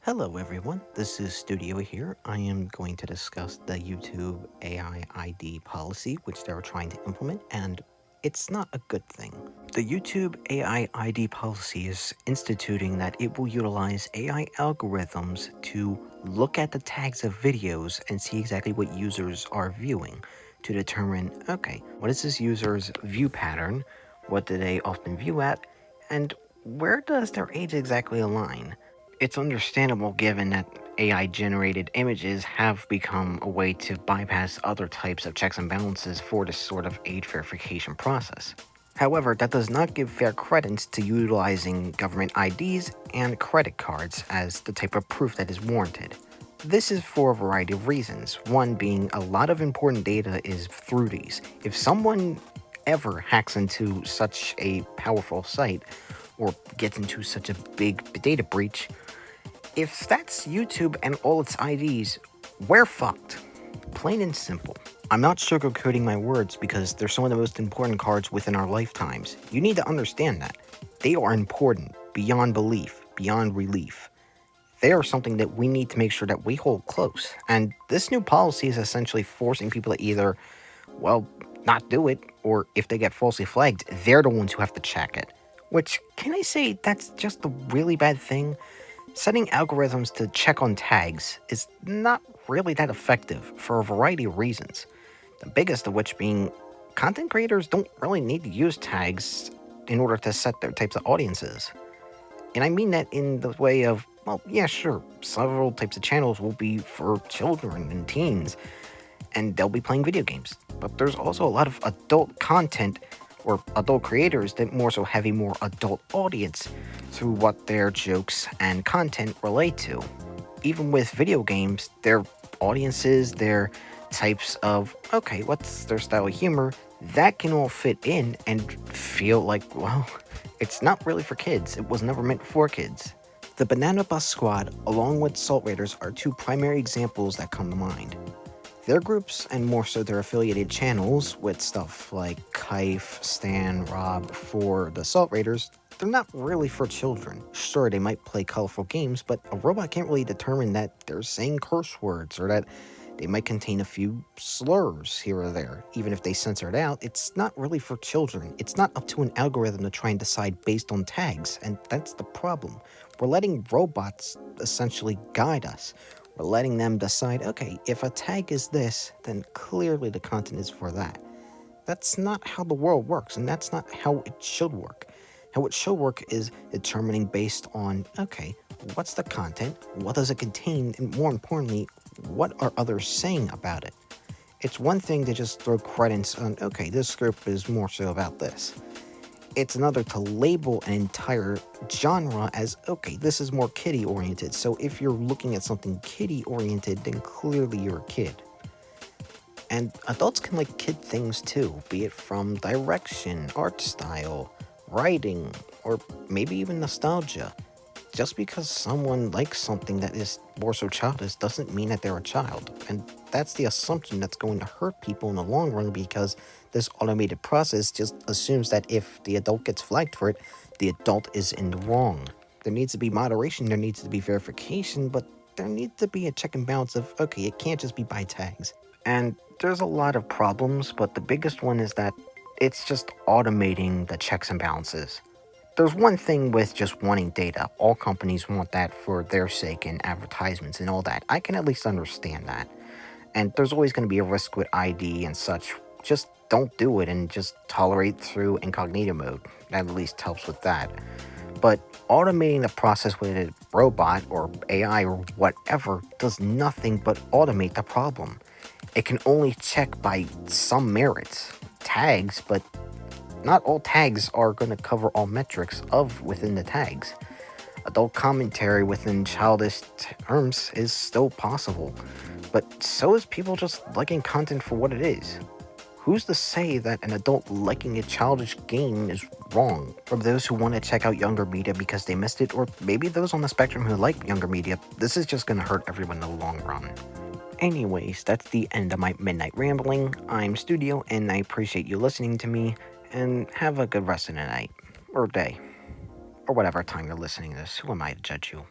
Hello everyone, this is Studio here. I am going to discuss the YouTube AI ID policy which they're trying to implement, and it's not a good thing. The YouTube AI ID policy is instituting that it will utilize AI algorithms to look at the tags of videos and see exactly what users are viewing to determine, okay, what is this user's view pattern, what do they often view at, and where does their age exactly align? It's understandable given that AI generated images have become a way to bypass other types of checks and balances for this sort of age verification process. However, that does not give fair credence to utilizing government IDs and credit cards as the type of proof that is warranted. This is for a variety of reasons, one being a lot of important data is through these. If someone ever hacks into such a powerful site or gets into such a big data breach, if that's YouTube and all its IDs, we're fucked. Plain and simple. I'm not sugarcoating my words because they're some of the most important cards within our lifetimes. You need to understand that. They are important, beyond belief, beyond relief. They are something that we need to make sure that we hold close. And this new policy is essentially forcing people to either, well, not do it, or if they get falsely flagged, they're the ones who have to check it. Which, can I say, that's just a really bad thing? Setting algorithms to check on tags is not really that effective for a variety of reasons. The biggest of which being content creators don't really need to use tags in order to set their types of audiences. And I mean that in the way of, well, yeah, sure, several types of channels will be for children and teens, and they'll be playing video games. But there's also a lot of adult content or adult creators that more so have a more adult audience through what their jokes and content relate to. Even with video games, their audiences, their types of, okay, what's their style of humor, that can all fit in and feel like, well, it's not really for kids. It was never meant for kids. The Banana Bus Squad, along with Salt Raiders, are two primary examples that come to mind. Their groups, and more so their affiliated channels, with stuff like Kaif, Stan, Rob, for the Salt Raiders, they're not really for children. Sure, they might play colorful games, but a robot can't really determine that they're saying curse words, or that they might contain a few slurs here or there. Even if they censor it out, it's not really for children. It's not up to an algorithm to try and decide based on tags, and that's the problem. We're letting robots essentially guide us. We're letting them decide, okay, if a tag is this, then clearly the content is for that. That's not how the world works, and that's not how it should work. How it should work is determining based on, okay, what's the content, what does it contain, and more importantly, what are others saying about it? It's one thing to just throw credence on, okay, this group is more so about this. It's another to label an entire genre as, okay, this is more kiddie oriented. So if you're looking at something kiddie oriented, then clearly you're a kid. And adults can like kid things too, be it from direction, art style, writing, or maybe even nostalgia. Just because someone likes something that is more so childish doesn't mean that they're a child. And that's the assumption that's going to hurt people in the long run because this automated process just assumes that if the adult gets flagged for it, the adult is in the wrong. There needs to be moderation, there needs to be verification, but there needs to be a check and balance of, okay, it can't just be by tags. And there's a lot of problems, but the biggest one is that it's just automating the checks and balances. There's one thing with just wanting data. All companies want that for their sake and advertisements and all that. I can at least understand that. And there's always going to be a risk with ID and such. Just don't do it and just tolerate through incognito mode. That at least helps with that. But automating the process with a robot or AI or whatever does nothing but automate the problem. It can only check by some merits, tags, but not all tags are going to cover all metrics of within the tags. Adult commentary within childish terms is still possible, but so is people just liking content for what it is. Who's to say that an adult liking a childish game is wrong? Or those who want to check out younger media because they missed it, or maybe those on the spectrum who like younger media, this is just going to hurt everyone in the long run. Anyways, that's the end of my midnight rambling. I'm Studio, and I appreciate you listening to me, and have a good rest of the night, or day, or whatever time you're listening to this. Who am I to judge you?